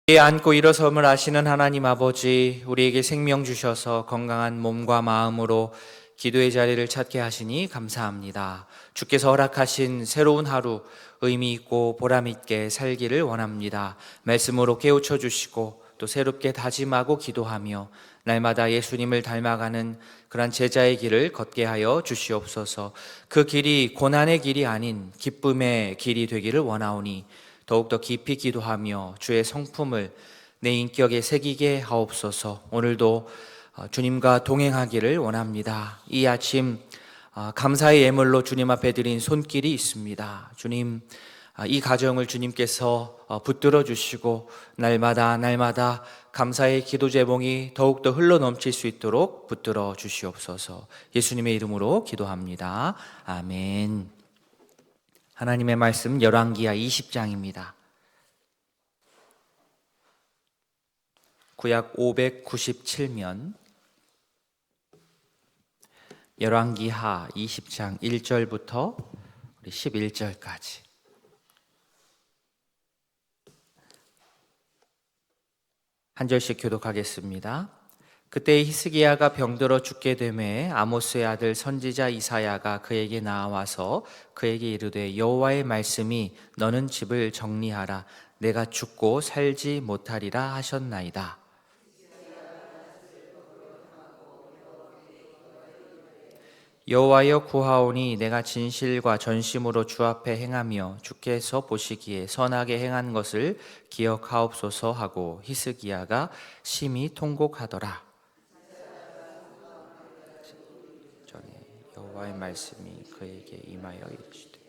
위에 앉고 일어섬을 아시는 하나님 아버지, 우리에게 생명 주셔서 건강한 몸과 마음으로 기도의 자리를 찾게 하시니 감사합니다. 주께서 허락하신 새로운 하루 의미 있고 보람 있게 살기를 원합니다. 말씀으로 깨우쳐 주시고 또 새롭게 다짐하고 기도하며 날마다 예수님을 닮아가는 그런 제자의 길을 걷게 하여 주시옵소서. 그 길이 고난의 길이 아닌 기쁨의 길이 되기를 원하오니 더욱더 깊이 기도하며 주의 성품을 내 인격에 새기게 하옵소서. 오늘도 주님과 동행하기를 원합니다. 이 아침 감사의 예물로 주님 앞에 드린 손길이 있습니다. 주님, 이 가정을 주님께서 붙들어 주시고 날마다 감사의 기도 제봉이 더욱더 흘러 넘칠 수 있도록 붙들어 주시옵소서. 예수님의 이름으로 기도합니다. 아멘. 하나님의 말씀 열왕기하 20장입니다. 구약 597면 열왕기하 20장 1절부터 11절까지 한 절씩 교독하겠습니다. 그때 히스기야가 병들어 죽게 되매 아모스의 아들 선지자 이사야가 그에게 나와서 그에게 이르되 여호와의 말씀이 너는 집을 정리하라 내가 죽고 살지 못하리라 하셨나이다. 여호와여 구하오니 내가 진실과 전심으로 주 앞에 행하며 주께서 보시기에 선하게 행한 것을 기억하옵소서 하고 히스기야가 심히 통곡하더라. 여호와의 말씀이 그에게 임하여 이르시되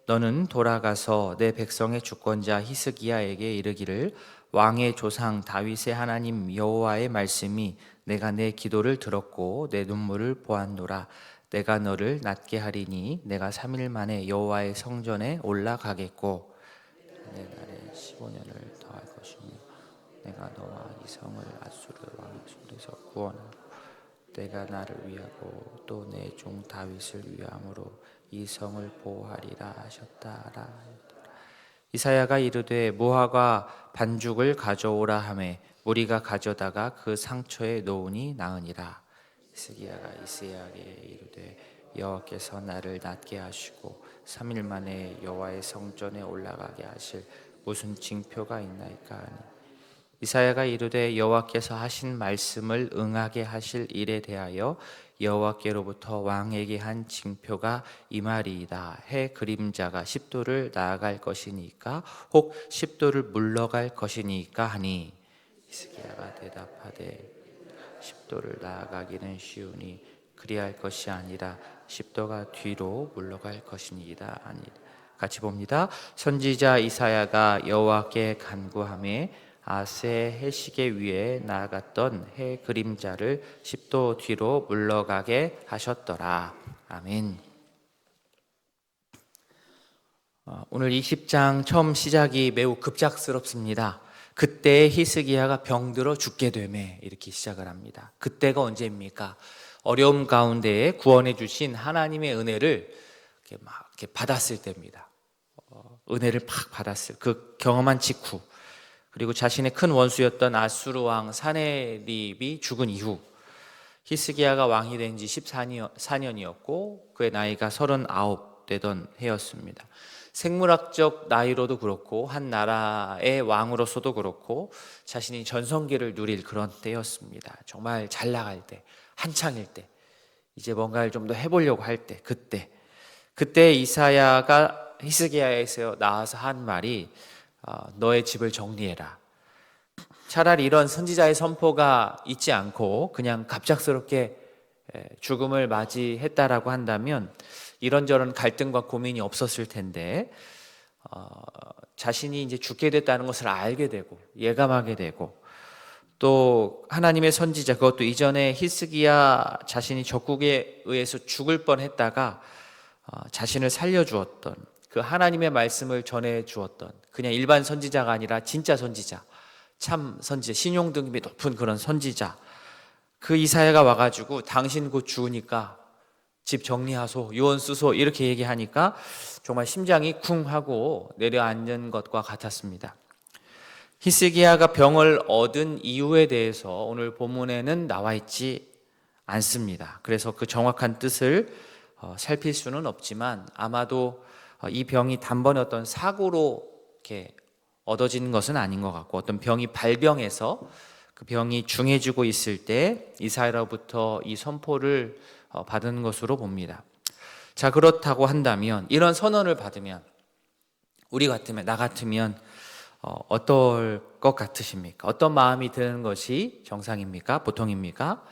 너는 돌아가서 내 백성의 주권자 히스기야에게 이르기를 왕의 조상 다윗의 하나님 여호와의 말씀이 내가 내 기도를 들었고 내 눈물을 보았노라. 내가 너를 낫게 하리니 내가 3일 만에 여호와의 성전에 올라가겠고 내 날에 15년을 더할 것이며 내가 너와 이 성을 아수르 왕의 손에서 구원하고 내가 나를 위하고 또 내 종 다윗을 위함으로 이 성을 보호하리라 하셨다라. 이사야가 이르되 무화과 반죽을 가져오라 하매 무리가 가져다가 그 상처에 놓으니 나으니라. 히스기야가 이사야에게 이르되 여호와께서 나를 낫게 하시고 3일 만에 여호와의 성전에 올라가게 하실 무슨 징표가 있나이까 하니 이사야가 이르되 여호와께서 하신 말씀을 응하게 하실 일에 대하여 여호와께로부터 왕에게 한 징표가 이 말이이다. 해 그림자가 10도를 나아갈 것이니까 혹 10도를 물러갈 것이니까 하니 히스기야가 대답하되 10도를 나아가기는 쉬우니 그리할 것이 아니라 10도가 뒤로 물러갈 것이니이다. 아니다. 같이 봅니다. 선지자 이사야가 여호와께 간구하며 아세 해시계 위에 나아갔던 해 그림자를 10도 뒤로 물러가게 하셨더라. 아멘. 오늘 20장 처음 시작이 매우 급작스럽습니다. 그때 히스기야가 병들어 죽게 되매 이렇게 시작을 합니다. 그때가 언제입니까? 어려움 가운데에 구원해 주신 하나님의 은혜를 이렇게 받았을 때입니다. 은혜를 팍 받았을 그 경험한 직후, 그리고 자신의 큰 원수였던 아수르 왕 사네립이 죽은 이후 히스기야가 왕이 된 지 14년이었고 그의 나이가 39 되던 해였습니다. 생물학적 나이로도 그렇고 한 나라의 왕으로서도 그렇고 자신이 전성기를 누릴 그런 때였습니다. 정말 잘 나갈 때, 한창일 때, 이제 뭔가를 좀 더 해보려고 할 때, 그때 이사야가 히스기야에서 나와서 한 말이 너의 집을 정리해라. 차라리 이런 선지자의 선포가 있지 않고 그냥 갑작스럽게 죽음을 맞이했다라고 한다면 이런저런 갈등과 고민이 없었을 텐데 자신이 이제 죽게 됐다는 것을 알게 되고 예감하게 되고 또 하나님의 선지자, 그것도 이전에 히스기야 자신이 적국에 의해서 죽을 뻔했다가 자신을 살려주었던 그 하나님의 말씀을 전해주었던 그냥 일반 선지자가 아니라 진짜 선지자, 참 선지자, 신용 등급이 높은 그런 선지자, 그 이사야가 와가지고 당신 곧 죽으니까 집 정리하소, 유언 쓰소 이렇게 얘기하니까 정말 심장이 쿵 하고 내려앉는 것과 같았습니다. 히스기야가 병을 얻은 이유에 대해서 오늘 본문에는 나와 있지 않습니다. 그래서 그 정확한 뜻을 살필 수는 없지만 아마도 이 병이 단번에 어떤 사고로 이렇게 얻어지는 것은 아닌 것 같고, 어떤 병이 발병해서 그 병이 중해지고 있을 때 이사야로부터 이 선포를 받은 것으로 봅니다. 자, 그렇다고 한다면, 이런 선언을 받으면 우리 같으면, 나 같으면 어떨 것 같으십니까? 어떤 마음이 드는 것이 정상입니까? 보통입니까?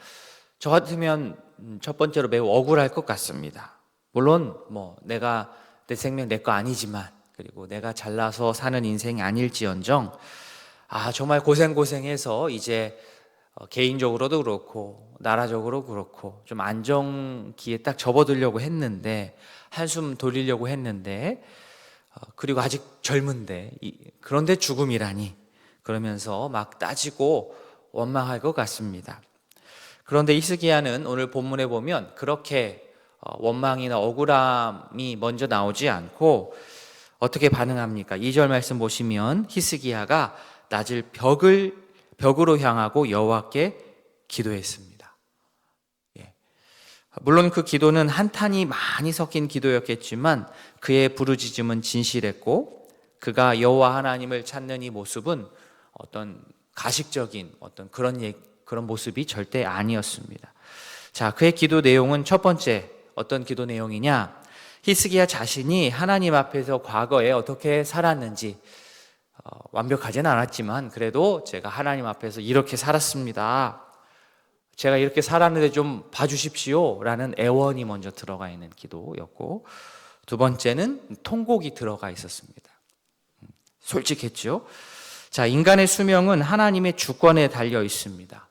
저 같으면 첫 번째로 매우 억울할 것 같습니다. 물론 내가 내 생명 내 거 아니지만, 그리고 내가 잘나서 사는 인생이 아닐지언정 정말 고생해서 이제 개인적으로도 그렇고 나라적으로 그렇고 좀 안정기에 딱 접어들려고 했는데, 한숨 돌리려고 했는데, 그리고 아직 젊은데 그런데 죽음이라니, 그러면서 막 따지고 원망할 것 같습니다. 그런데 히스기야는 오늘 본문에 보면 그렇게 원망이나 억울함이 먼저 나오지 않고 어떻게 반응합니까? 2절 말씀 보시면 히스기야가 낮을 벽으로 향하고 여호와께 기도했습니다. 물론 그 기도는 한탄이 많이 섞인 기도였겠지만 그의 부르짖음은 진실했고, 그가 여호와 하나님을 찾는 이 모습은 어떤 가식적인 어떤 그런 모습이 절대 아니었습니다. 자, 그의 기도 내용은 첫 번째, 어떤 기도 내용이냐? 히스기야 자신이 하나님 앞에서 과거에 어떻게 살았는지, 완벽하진 않았지만 그래도 제가 하나님 앞에서 이렇게 살았습니다, 제가 이렇게 살았는데 좀 봐주십시오 라는 애원이 먼저 들어가 있는 기도였고, 두 번째는 통곡이 들어가 있었습니다. 솔직했죠. 자, 인간의 수명은 하나님의 주권에 달려 있습니다.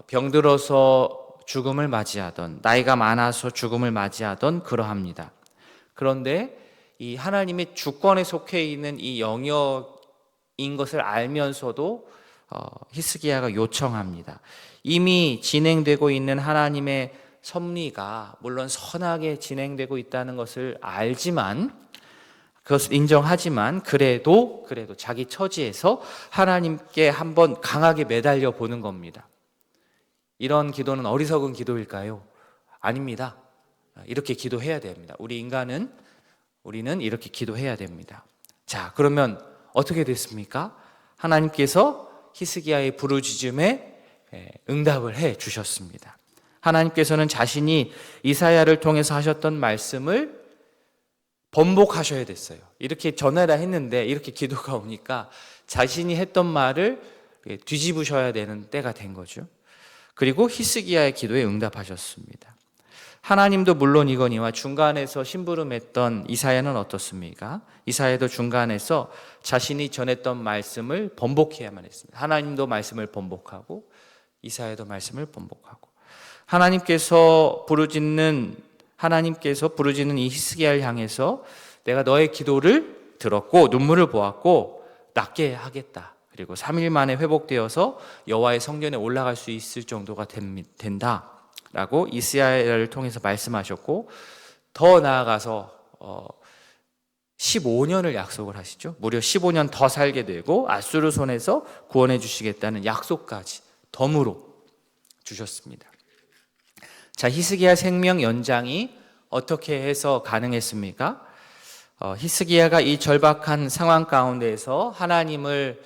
병들어서 죽음을 맞이하던, 나이가 많아서 죽음을 맞이하던 그러합니다. 그런데 이 하나님의 주권에 속해 있는 이 영역인 것을 알면서도 히스기야가 요청합니다. 이미 진행되고 있는 하나님의 섭리가 물론 선하게 진행되고 있다는 것을 알지만, 그것을 인정하지만 그래도 자기 처지에서 하나님께 한번 강하게 매달려 보는 겁니다. 이런 기도는 어리석은 기도일까요? 아닙니다. 이렇게 기도해야 됩니다. 우리는 이렇게 기도해야 됩니다. 자, 그러면 어떻게 됐습니까? 하나님께서 히스기야의 부르짖음에 응답을 해 주셨습니다. 하나님께서는 자신이 이사야를 통해서 하셨던 말씀을 번복하셔야 됐어요. 이렇게 전하라 했는데 이렇게 기도가 오니까 자신이 했던 말을 뒤집으셔야 되는 때가 된 거죠. 그리고 히스기야의 기도에 응답하셨습니다. 하나님도 물론이거니와 중간에서 심부름했던 이사야는 어떻습니까? 이사야도 중간에서 자신이 전했던 말씀을 번복해야만 했습니다. 하나님도 말씀을 번복하고 이사야도 말씀을 번복하고, 하나님께서 부르짖는 이 히스기야를 향해서 내가 너의 기도를 들었고 눈물을 보았고 낫게 하겠다, 그리고 3일 만에 회복되어서 여호와의 성전에 올라갈 수 있을 정도가 된다 라고 이사야를 통해서 말씀하셨고, 더 나아가서 15년을 약속을 하시죠. 무려 15년 더 살게 되고 아수르 손에서 구원해 주시겠다는 약속까지 덤으로 주셨습니다. 자, 히스기야 생명 연장이 어떻게 해서 가능했습니까? 히스기야가 이 절박한 상황 가운데에서 하나님을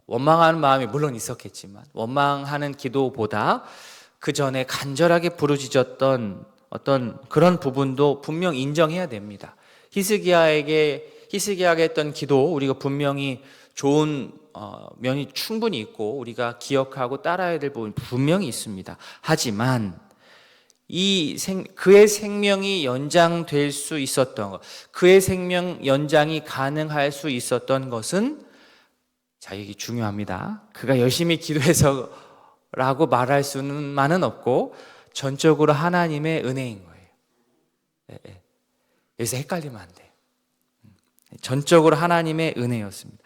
원망하는 마음이 물론 있었겠지만, 원망하는 기도보다 그 전에 간절하게 부르짖었던 어떤 그런 부분도 분명 인정해야 됩니다. 히스기야가 했던 기도, 우리가 분명히 좋은 면이 충분히 있고 우리가 기억하고 따라야 될 부분이 분명히 있습니다. 하지만 그의 생명이 연장될 수 있었던 것, 그의 생명 연장이 가능할 수 있었던 것은, 자, 이게 중요합니다. 그가 열심히 기도해서라고 말할 수만은 없고 전적으로 하나님의 은혜인 거예요. 여기서 헷갈리면 안 돼요. 전적으로 하나님의 은혜였습니다.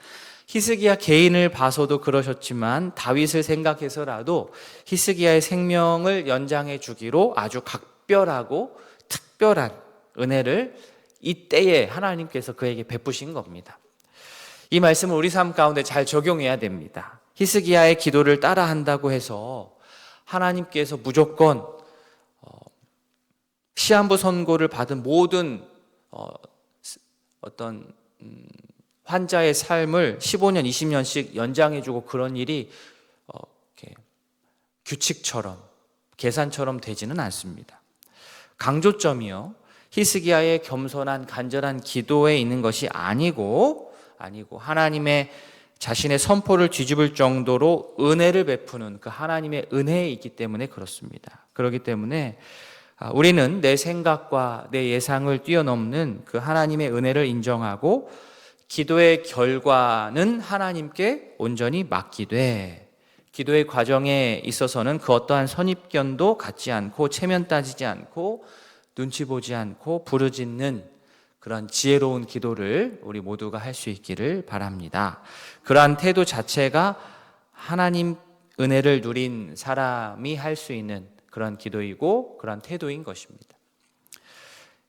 히스기야 개인을 봐서도 그러셨지만 다윗을 생각해서라도 히스기야의 생명을 연장해 주기로 아주 각별하고 특별한 은혜를 이때에 하나님께서 그에게 베푸신 겁니다. 이 말씀을 우리 삶 가운데 잘 적용해야 됩니다. 히스기야의 기도를 따라한다고 해서 하나님께서 무조건 시한부 선고를 받은 모든 어떤 환자의 삶을 15년, 20년씩 연장해주고 그런 일이 이렇게 규칙처럼 계산처럼 되지는 않습니다. 강조점이요, 히스기야의 겸손한 간절한 기도에 있는 것이 아니고 하나님의 자신의 선포를 뒤집을 정도로 은혜를 베푸는 그 하나님의 은혜에 있기 때문에 그렇습니다. 그렇기 때문에 우리는 내 생각과 내 예상을 뛰어넘는 그 하나님의 은혜를 인정하고 기도의 결과는 하나님께 온전히 맡기되, 기도의 과정에 있어서는 그 어떠한 선입견도 갖지 않고 체면 따지지 않고 눈치 보지 않고 부르짖는 그런 지혜로운 기도를 우리 모두가 할 수 있기를 바랍니다. 그러한 태도 자체가 하나님 은혜를 누린 사람이 할 수 있는 그런 기도이고 그런 태도인 것입니다.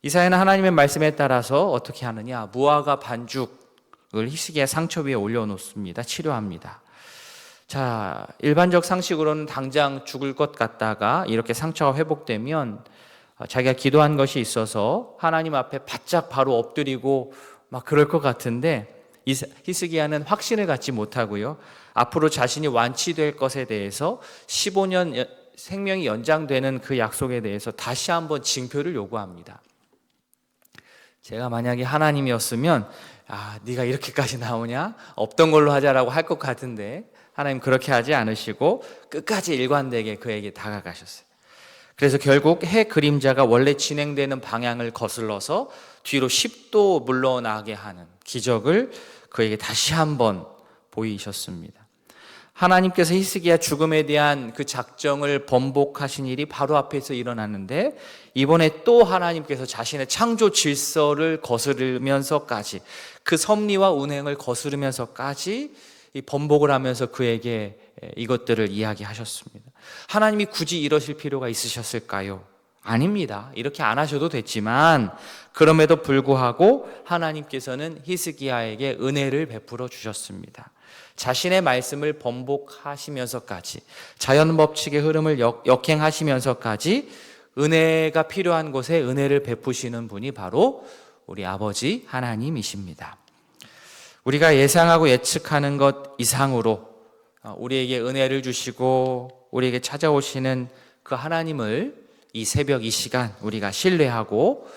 이사야는 하나님의 말씀에 따라서 어떻게 하느냐, 무화과 반죽을 히스기야 상처 위에 올려놓습니다. 치료합니다. 자, 일반적 상식으로는 당장 죽을 것 같다가 이렇게 상처가 회복되면 자기가 기도한 것이 있어서 하나님 앞에 바짝 바로 엎드리고 막 그럴 것 같은데, 히스기야는 확신을 갖지 못하고요, 앞으로 자신이 완치될 것에 대해서 15년 생명이 연장되는 그 약속에 대해서 다시 한번 징표를 요구합니다. 제가 만약에 하나님이었으면 네가 이렇게까지 나오냐? 없던 걸로 하자라고 할 것 같은데 하나님 그렇게 하지 않으시고 끝까지 일관되게 그에게 다가가셨어요. 그래서 결국 해 그림자가 원래 진행되는 방향을 거슬러서 뒤로 10도 물러나게 하는 기적을 그에게 다시 한번 보이셨습니다. 하나님께서 히스기야 죽음에 대한 그 작정을 번복하신 일이 바로 앞에서 일어났는데, 이번에 또 하나님께서 자신의 창조 질서를 거스르면서까지, 그 섭리와 운행을 거스르면서까지 번복을 하면서 그에게 이것들을 이야기하셨습니다. 하나님이 굳이 이러실 필요가 있으셨을까요? 아닙니다. 이렇게 안 하셔도 됐지만 그럼에도 불구하고 하나님께서는 히스기야에게 은혜를 베풀어 주셨습니다. 자신의 말씀을 번복하시면서까지, 자연 법칙의 흐름을 역행하시면서까지 은혜가 필요한 곳에 은혜를 베푸시는 분이 바로 우리 아버지 하나님이십니다. 우리가 예상하고 예측하는 것 이상으로 우리에게 은혜를 주시고 우리에게 찾아오시는 그 하나님을 이 새벽 이 시간 우리가 신뢰하고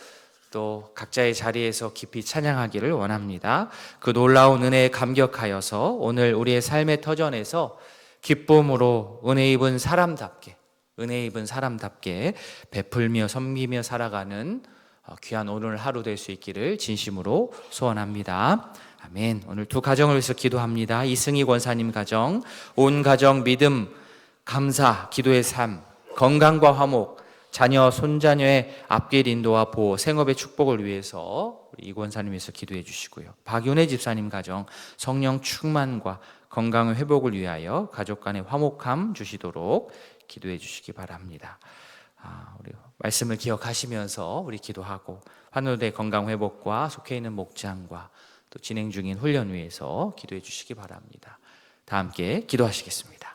또 각자의 자리에서 깊이 찬양하기를 원합니다. 그 놀라운 은혜에 감격하여서 오늘 우리의 삶의 터전에서 기쁨으로 은혜 입은 사람답게 베풀며 섬기며 살아가는 귀한 오늘 하루 될 수 있기를 진심으로 소원합니다. 아멘. 오늘 두 가정을 위해서 기도합니다. 이승희 권사님 가정, 온 가정 믿음, 감사, 기도의 삶, 건강과 화목, 자녀, 손자녀의 앞길 인도와 보호, 생업의 축복을 위해서 우리 이 권사님 위해서 기도해 주시고요. 박윤혜 집사님 가정, 성령 충만과 건강의 회복을 위하여 가족 간의 화목함 주시도록 기도해 주시기 바랍니다. 우리 말씀을 기억하시면서 우리 기도하고 환우대 건강 회복과 속해 있는 목장과 또 진행 중인 훈련 위해서 기도해 주시기 바랍니다. 다 함께 기도하시겠습니다.